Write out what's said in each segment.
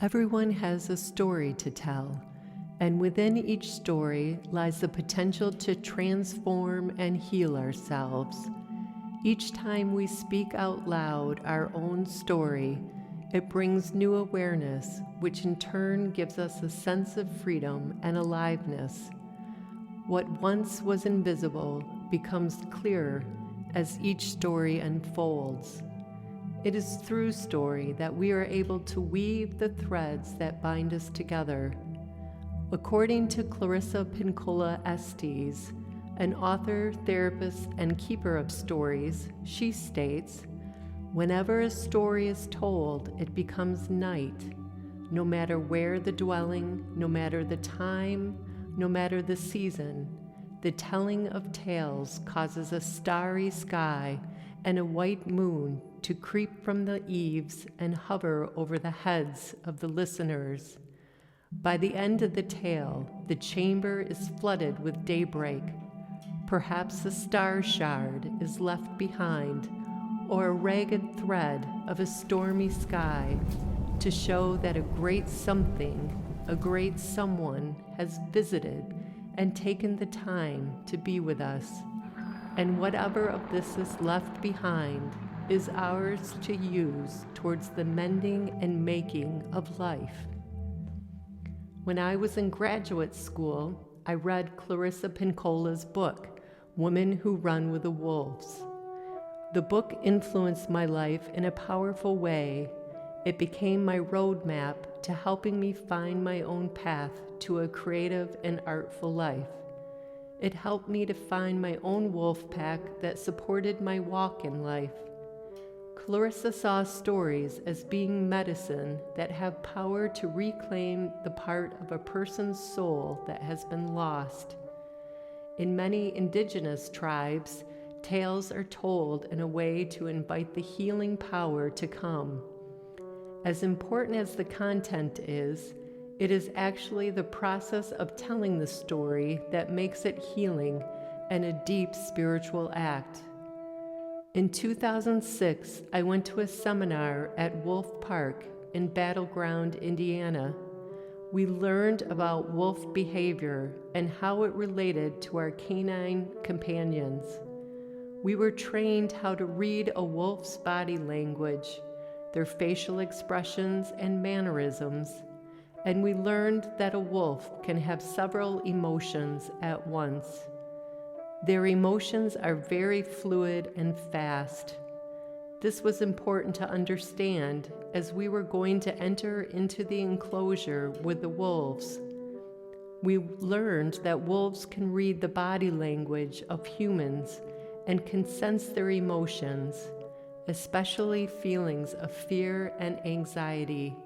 Everyone has a story to tell, and within each story lies the potential to transform and heal ourselves. Each time we speak out loud our own story, it brings new awareness, which in turn gives us a sense of freedom and aliveness. What once was invisible becomes clearer as each story unfolds. It is through story that we are able to weave the threads that bind us together. According to Clarissa Pinkola Estes, an author, therapist, and keeper of stories, she states, "Whenever a story is told, it becomes night. No matter where the dwelling, no matter the time, no matter the season, the telling of tales causes a starry sky and a white moon to creep from the eaves and hover over the heads of the listeners. By the end of the tale, the chamber is flooded with daybreak. Perhaps a star shard is left behind, or a ragged thread of a stormy sky to show that a great something, a great someone has visited and taken the time to be with us. And whatever of this is left behind is ours to use towards the mending and making of life." When I was in graduate school, I read Clarissa Pinkola's book, Women Who Run with the Wolves. The book influenced my life in a powerful way. It became my roadmap to helping me find my own path to a creative and artful life. It helped me to find my own wolf pack that supported my walk in life. Clarissa saw stories as being medicine that have power to reclaim the part of a person's soul that has been lost. In many indigenous tribes, tales are told in a way to invite the healing power to come. As important as the content is, it is actually the process of telling the story that makes it healing and a deep spiritual act. In 2006, I went to a seminar at Wolf Park in Battleground, Indiana. We learned about wolf behavior and how it related to our canine companions. We were trained how to read a wolf's body language, their facial expressions and mannerisms, and we learned that a wolf can have several emotions at once. Their emotions are very fluid and fast. This was important to understand as we were going to enter into the enclosure with the wolves. We learned that wolves can read the body language of humans and can sense their emotions, especially feelings of fear and anxiety.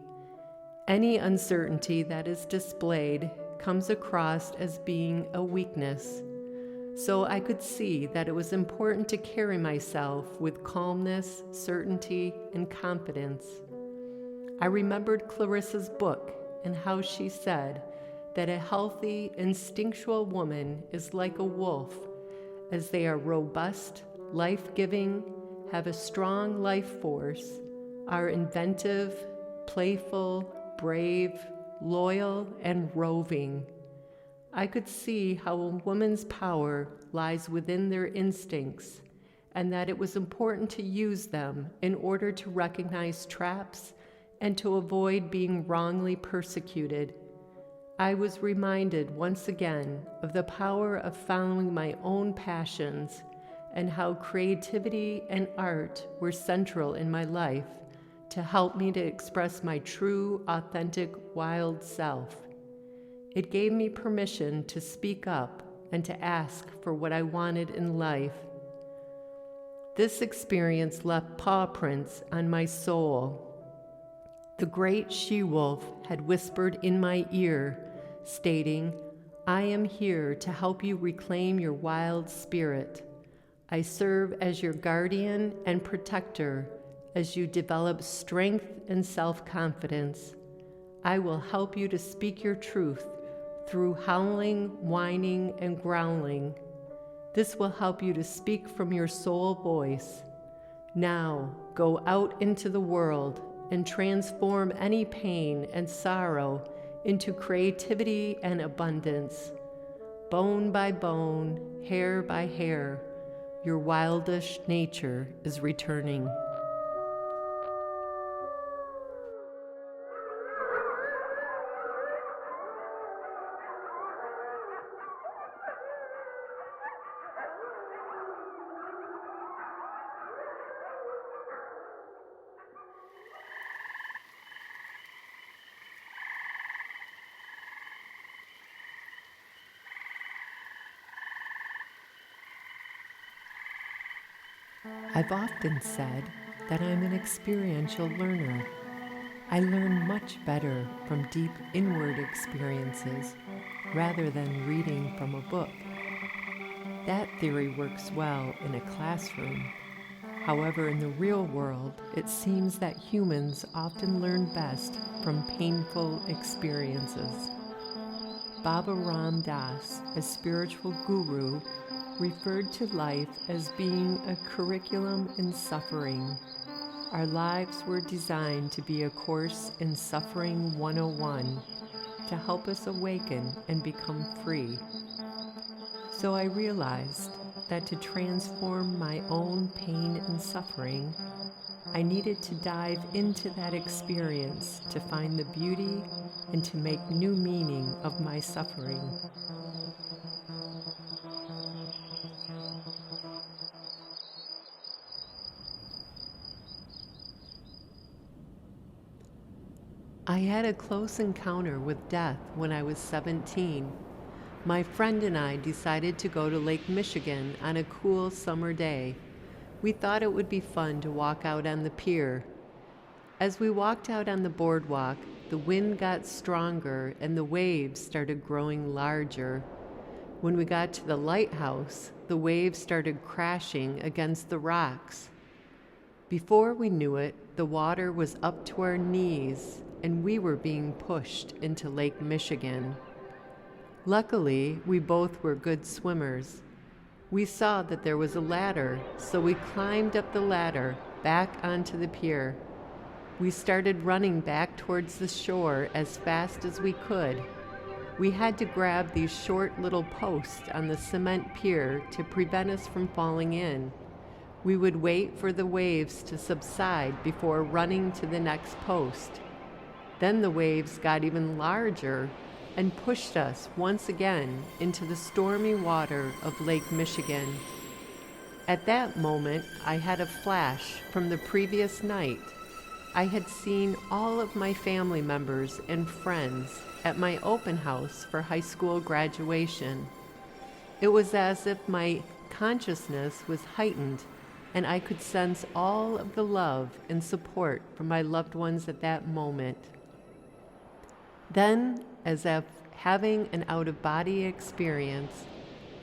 Any uncertainty that is displayed comes across as being a weakness. So I could see that it was important to carry myself with calmness, certainty, and confidence. I remembered Clarissa's book and how she said that a healthy, instinctual woman is like a wolf, as they are robust, life-giving, have a strong life force, are inventive, playful, brave, loyal, and roving. I could see how a woman's power lies within their instincts, and that it was important to use them in order to recognize traps and to avoid being wrongly persecuted. I was reminded once again of the power of following my own passions and how creativity and art were central in my life to help me to express my true, authentic, wild self. It gave me permission to speak up and to ask for what I wanted in life. This experience left paw prints on my soul. The great she-wolf had whispered in my ear, stating, "I am here to help you reclaim your wild spirit. I serve as your guardian and protector as you develop strength and self-confidence. I will help you to speak your truth through howling, whining, and growling. This will help you to speak from your soul voice. Now, go out into the world and transform any pain and sorrow into creativity and abundance. Bone by bone, hair by hair, your wildish nature is returning. I've often said that I'm an experiential learner. I learn much better from deep inward experiences rather than reading from a book. That theory works well in a classroom. However, in the real world, it seems that humans often learn best from painful experiences. Baba Ram Das, a spiritual guru, referred to life as being a curriculum in suffering. Our lives were designed to be a course in Suffering 101 to help us awaken and become free. So I realized that to transform my own pain and suffering, I needed to dive into that experience to find the beauty and to make new meaning of my suffering. I had a close encounter with death when I was 17. My friend and I decided to go to Lake Michigan on a cool summer day. We thought it would be fun to walk out on the pier. As we walked out on the boardwalk, the wind got stronger and the waves started growing larger. When we got to the lighthouse, the waves started crashing against the rocks. Before we knew it, the water was up to our knees and we were being pushed into Lake Michigan. Luckily, we both were good swimmers. We saw that there was a ladder, so we climbed up the ladder back onto the pier. We started running back towards the shore as fast as we could. We had to grab these short little posts on the cement pier to prevent us from falling in. We would wait for the waves to subside before running to the next post. Then the waves got even larger and pushed us once again into the stormy water of Lake Michigan. At that moment, I had a flash from the previous night. I had seen all of my family members and friends at my open house for high school graduation. It was as if my consciousnness was heightened and I could sense all of the love and support from my loved ones at that moment. Then, as if having an out-of-body experience,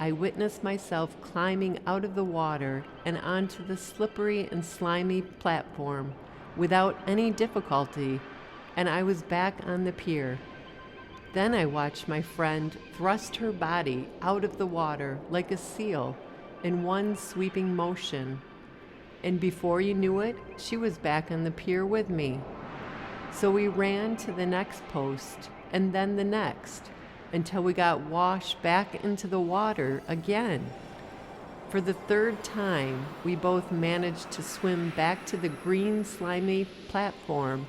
I witnessed myself climbing out of the water and onto the slippery and slimy platform without any difficulty, and I was back on the pier. Then I watched my friend thrust her body out of the water like a seal in one sweeping motion, and before you knew it, she was back on the pier with me. So we ran to the next post and then the next until we got washed back into the water again. For the third time, we both managed to swim back to the green, slimy platform,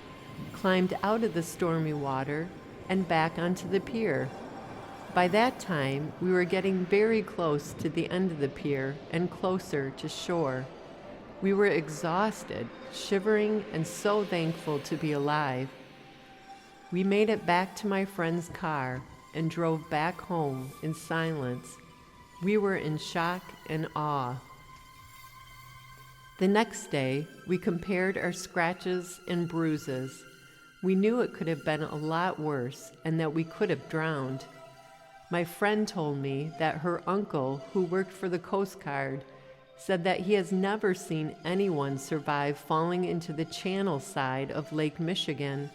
climbed out of the stormy water, and back onto the pier. By that time, we were getting very close to the end of the pier and closer to shore. We were exhausted, shivering, and so thankful to be alive. We made it back to my friend's car and drove back home in silence. We were in shock and awe. The next day, we compared our scratches and bruises. We knew it could have been a lot worse and that we could have drowned. My friend told me that her uncle, who worked for the Coast Guard, said that he has never seen anyone survive falling into the channel side of Lake Michigan.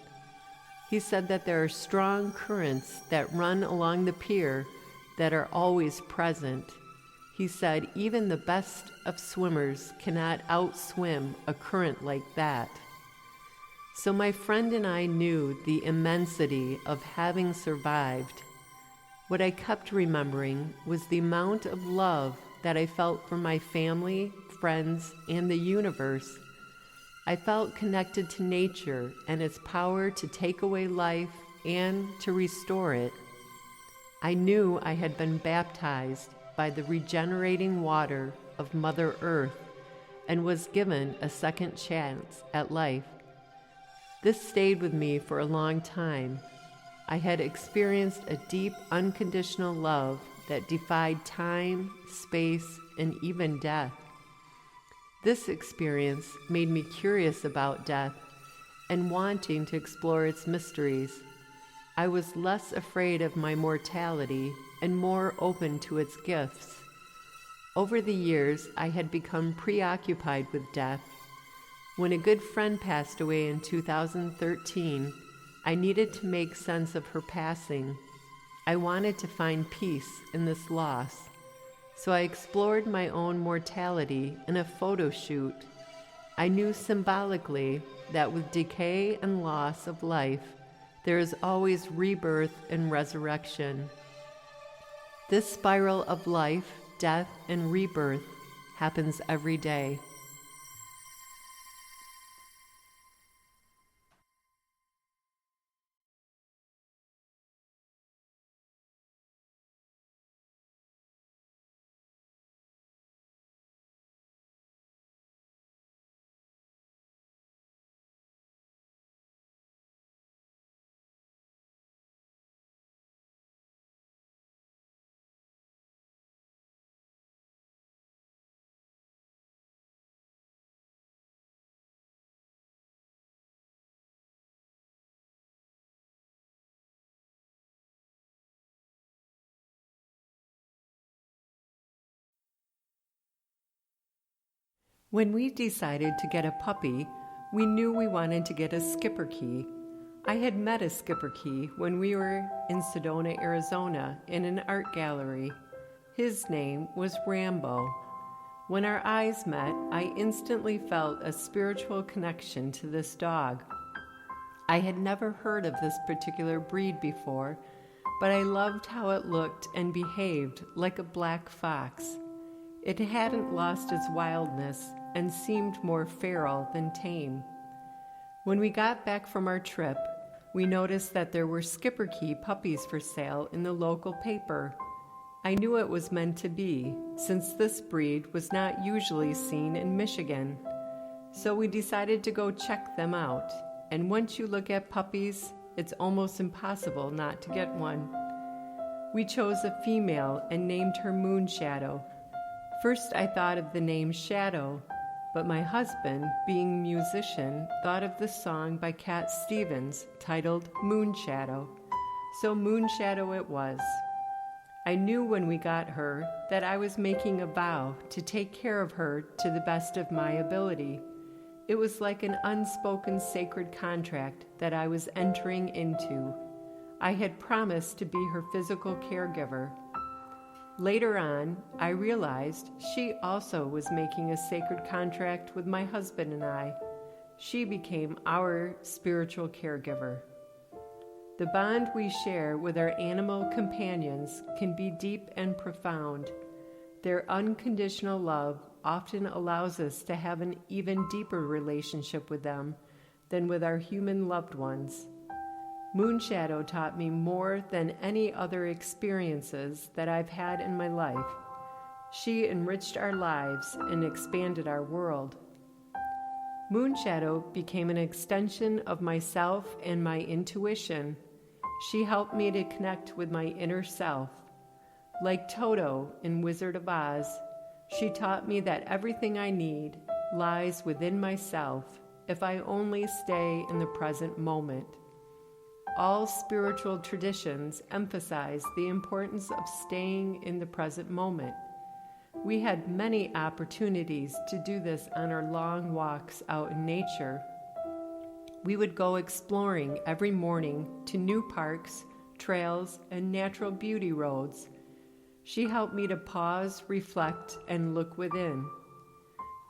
He said that there are strong currents that run along the pier that are always present. He said even the best of swimmers cannot outswim a current like that. So my friend and I knew the immensity of having survived. What I kept remembering was the amount of love that I felt from my family, friends, and the universe. I felt connected to nature and its power to take away life and to restore it. I knew I had been baptized by the regenerating water of Mother Earth and was given a second chance at life. This stayed with me for a long time. I had experienced a deep, unconditional love that defied time, space, and even death. This experience made me curious about death and wanting to explore its mysteries. I was less afraid of my mortality and more open to its gifts. Over the years, I had become preoccupied with death. When a good friend passed away in 2013, I needed to make sense of her passing. I wanted to find peace in this loss. So I explored my own mortality in a photo shoot. I knew symbolically that with decay and loss of life, there is always rebirth and resurrection. This spiral of life, death, and rebirth happens every day. When we decided to get a puppy, we knew we wanted to get a Schipperke. I had met a Schipperke when we were in Sedona, Arizona, in an art gallery. His name was Rambo. When our eyes met, I instantly felt a spiritual connection to this dog. I had never heard of this particular breed before, but I loved how it looked and behaved like a black fox. It hadn't lost its wildness and seemed more feral than tame. When we got back from our trip, we noticed that there were Schipperke puppies for sale in the local paper. I knew it was meant to be, since this breed was not usually seen in Michigan. So we decided to go check them out. And once you look at puppies, it's almost impossible not to get one. We chose a female and named her Moonshadow. First I thought of the name Shadow, but my husband, being a musician, thought of the song by Cat Stevens titled Moonshadow. So Moonshadow it was. I knew when we got her that I was making a vow to take care of her to the best of my ability. It was like an unspoken sacred contract that I was entering into. I had promised to be her physical caregiver. Later on, I realized she also was making a sacred contract with my husband and I. She became our spiritual caregiver. The bond we share with our animal companions can be deep and profound. Their unconditional love often allows us to have an even deeper relationship with them than with our human loved ones. Moonshadow taught me more than any other experiences that I've had in my life. She enriched our lives and expanded our world. Moonshadow became an extension of myself and my intuition. She helped me to connect with my inner self. Like Toto in Wizard of Oz, she taught me that everything I need lies within myself if I only stay in the present moment. All spiritual traditions emphasize the importance of staying in the present moment. We had many opportunities to do this on our long walks out in nature. We would go exploring every morning to new parks, trails, and natural beauty roads. She helped me to pause, reflect, and look within.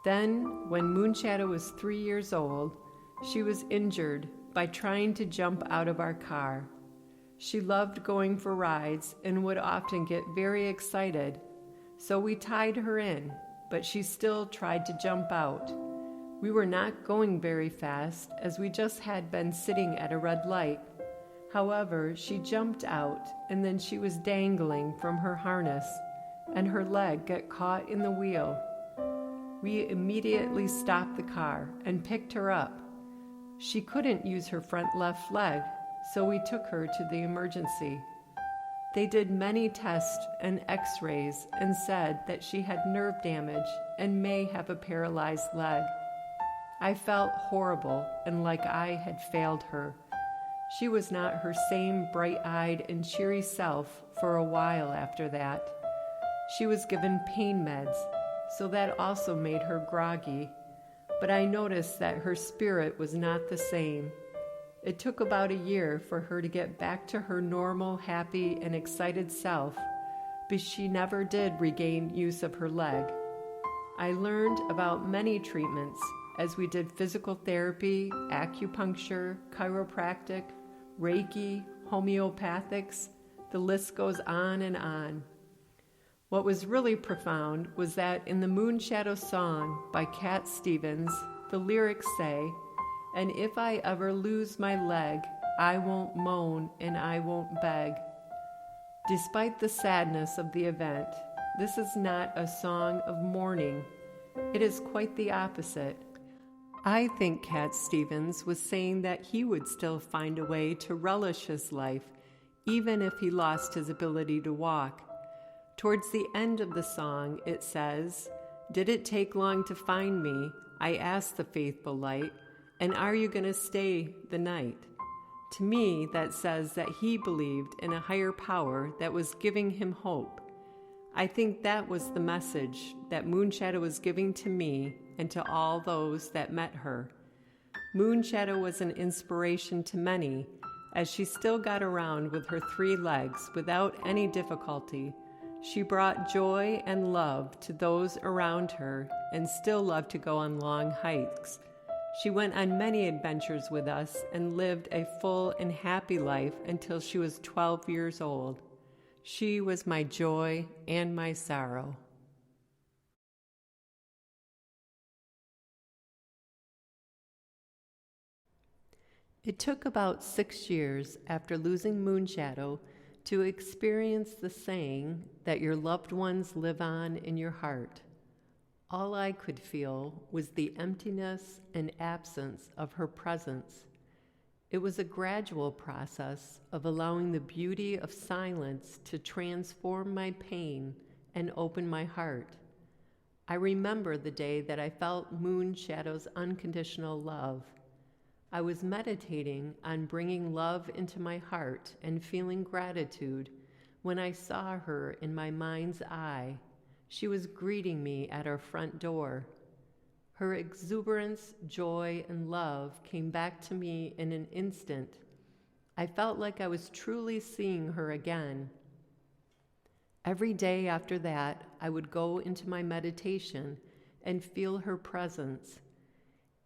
Then, when Moonshadow was 3 years old, She was injured by trying to jump out of our car. She loved going for rides and would often get very excited, so we tied her in, but she still tried to jump out. We were not going very fast as we just had been sitting at a red light. However, she jumped out and then she was dangling from her harness and her leg got caught in the wheel. We immediately stopped the car and picked her up. She couldn't use her front left leg, so we took her to the emergency. They did many tests and x-rays and said that she had nerve damage and may have a paralyzed leg. I felt horrible and like I had failed her. She was not her same bright-eyed and cheery self for a while after that. She was given pain meds, so that also made her groggy, but I noticed that her spirit was not the same. It took about a year for her to get back to her normal, happy, and excited self, but she never did regain use of her leg. I learned about many treatments as we did physical therapy, acupuncture, chiropractic, Reiki, homeopathics, the list goes on and on. What was really profound was that in the Moonshadow song by Cat Stevens, the lyrics say, "And if I ever lose my leg, I won't moan and I won't beg." Despite the sadness of the event, this is not a song of mourning. It is quite the opposite. I think Cat Stevens was saying that he would still find a way to relish his life, even if he lost his ability to walk. Towards the end of the song, it says, "Did it take long to find me? I asked the faithful light, and are you going to stay the night?" To me, that says that he believed in a higher power that was giving him hope. I think that was the message that Moonshadow was giving to me and to all those that met her. Moonshadow was an inspiration to many, as she still got around with her 3 legs without any difficulty. She brought joy and love to those around her and still loved to go on long hikes. She went on many adventures with us and lived a full and happy life until she was 12 years old. She was my joy and my sorrow. It took about 6 years after losing Moonshadow to experience the saying that your loved ones live on in your heart. All I could feel was the emptiness and absence of her presence. It was a gradual process of allowing the beauty of silence to transform my pain and open my heart. I remember the day that I felt Moonshadow's unconditional love. I was meditating on bringing love into my heart and feeling gratitude when I saw her in my mind's eye. She was greeting me at our front door. Her exuberance, joy, and love came back to me in an instant. I felt like I was truly seeing her again. Every day after that, I would go into my meditation and feel her presence.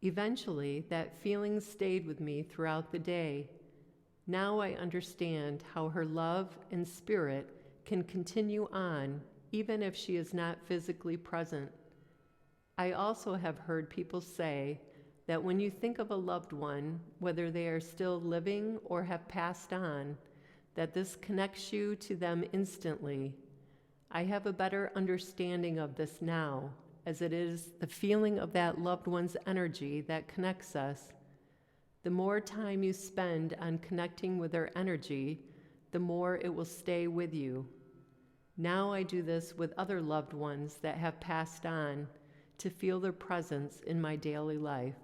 Eventually, that feeling stayed with me throughout the day. Now I understand how her love and spirit can continue on even if she is not physically present. I also have heard people say that when you think of a loved one, whether they are still living or have passed on, that this connects you to them instantly. I have a better understanding of this now, as it is the feeling of that loved one's energy that connects us. The more time you spend on connecting with their energy, the more it will stay with you. Now I do this with other loved ones that have passed on to feel their presence in my daily life.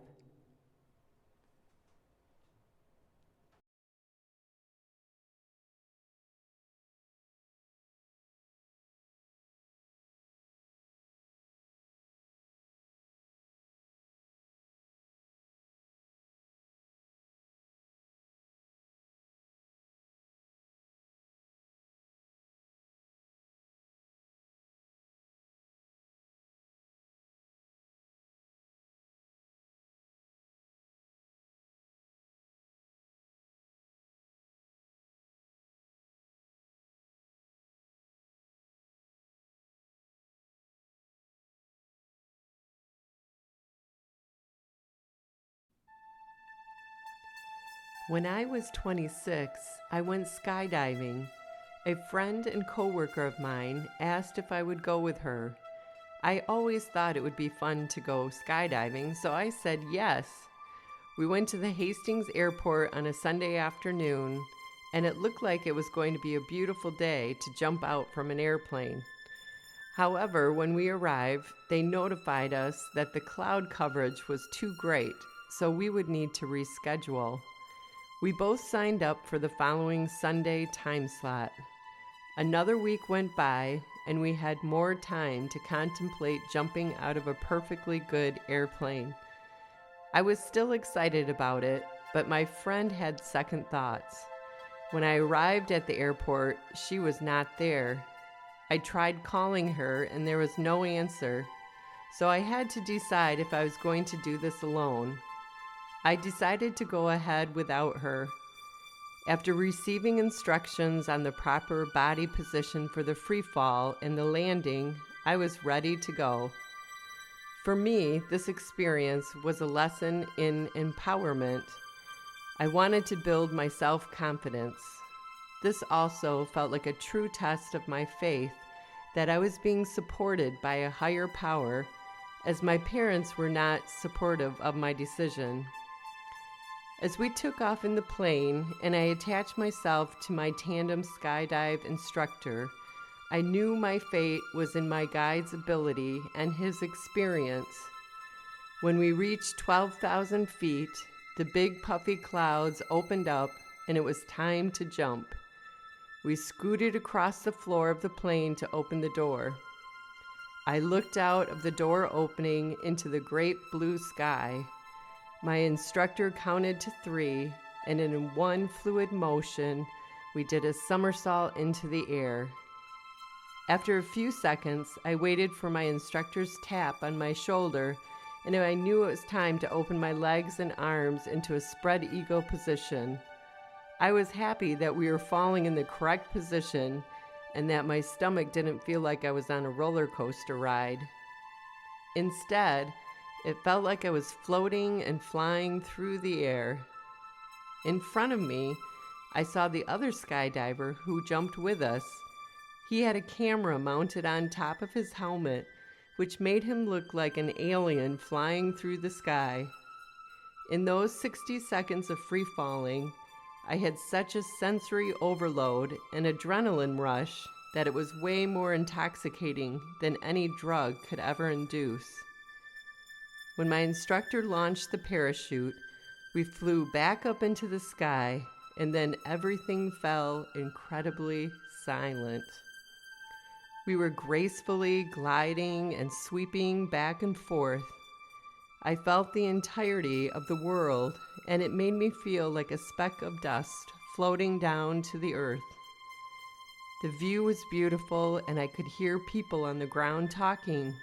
When I was 26, I went skydiving. A friend and coworker of mine asked if I would go with her. I always thought it would be fun to go skydiving, so I said yes. We went to the Hastings Airport on a Sunday afternoon, and it looked like it was going to be a beautiful day to jump out from an airplane. However, when we arrived, they notified us that the cloud coverage was too great, so we would need to reschedule. We both signed up for the following Sunday time slot. Another week went by, and we had more time to contemplate jumping out of a perfectly good airplane. I was still excited about it, but my friend had second thoughts. When I arrived at the airport, she was not there. I tried calling her, and there was no answer, so I had to decide if I was going to do this alone. I decided to go ahead without her. After receiving instructions on the proper body position for the free fall and the landing, I was ready to go. For me, this experience was a lesson in empowerment. I wanted to build my self-confidence. This also felt like a true test of my faith that I was being supported by a higher power, as my parents were not supportive of my decision. As we took off in the plane and I attached myself to my tandem skydive instructor, I knew my fate was in my guide's ability and his experience. When we reached 12,000 feet, the big puffy clouds opened up and it was time to jump. We scooted across the floor of the plane to open the door. I looked out of the door opening into the great blue sky. My instructor counted to 3, and in one fluid motion, we did a somersault into the air. After a few seconds, I waited for my instructor's tap on my shoulder, and I knew it was time to open my legs and arms into a spread eagle position. I was happy that we were falling in the correct position and that my stomach didn't feel like I was on a roller coaster ride. Instead, it felt like I was floating and flying through the air. In front of me, I saw the other skydiver who jumped with us. He had a camera mounted on top of his helmet, which made him look like an alien flying through the sky. In those 60 seconds of free falling, I had such a sensory overload and adrenaline rush that it was way more intoxicating than any drug could ever induce. When my instructor launched the parachute, we flew back up into the sky, and then everything fell incredibly silent. We were gracefully gliding and sweeping back and forth. I felt the entirety of the world, and it made me feel like a speck of dust floating down to the earth. The view was beautiful, and I could hear people on the ground talking.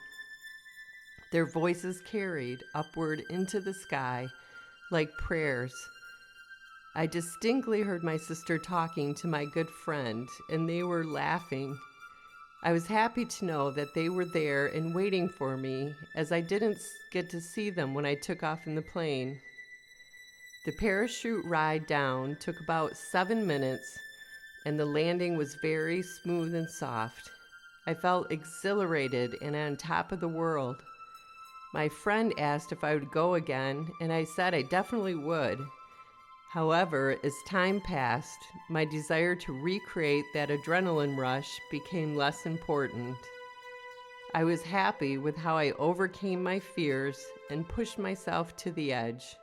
Their voices carried upward into the sky like prayers. I distinctly heard my sister talking to my good friend, and they were laughing. I was happy to know that they were there and waiting for me, as I didn't get to see them when I took off in the plane. The parachute ride down took about 7 minutes, and the landing was very smooth and soft. I felt exhilarated and on top of the world. My friend asked if I would go again, and I said I definitely would. However, as time passed, my desire to recreate that adrenaline rush became less important. I was happy with how I overcame my fears and pushed myself to the edge.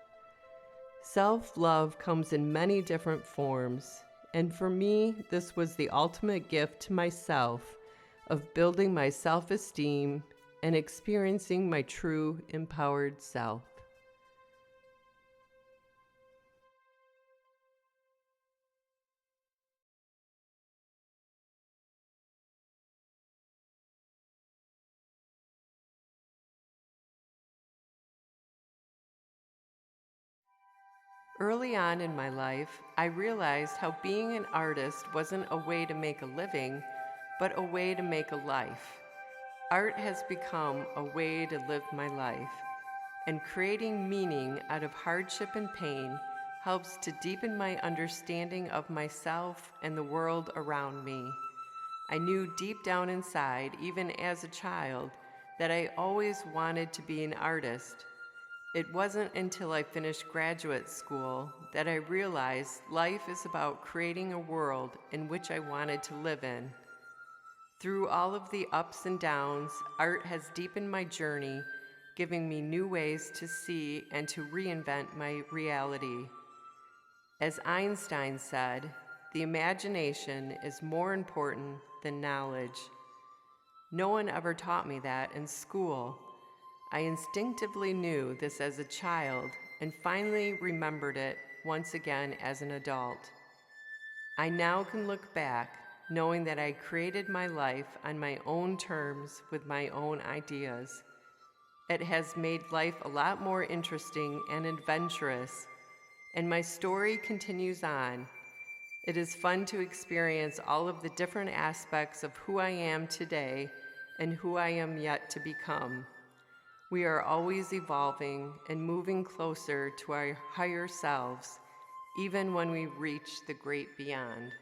Self-love comes in many different forms, and for me, this was the ultimate gift to myself of building my self-esteem and experiencing my true empowered self. Early on in my life, I realized how being an artist wasn't a way to make a living, but a way to make a life. Art has become a way to live my life, and creating meaning out of hardship and pain helps to deepen my understanding of myself and the world around me. I knew deep down inside, even as a child, that I always wanted to be an artist. It wasn't until I finished graduate school that I realized life is about creating a world in which I wanted to live in. Through all of the ups and downs, art has deepened my journey, giving me new ways to see and to reinvent my reality. As Einstein said, the imagination is more important than knowledge. No one ever taught me that in school. I instinctively knew this as a child and finally remembered it once again as an adult. I now can look back, knowing that I created my life on my own terms with my own ideas. It has made life a lot more interesting and adventurous, and my story continues on. It is fun to experience all of the different aspects of who I am today and who I am yet to become. We are always evolving and moving closer to our higher selves, even when we reach the great beyond.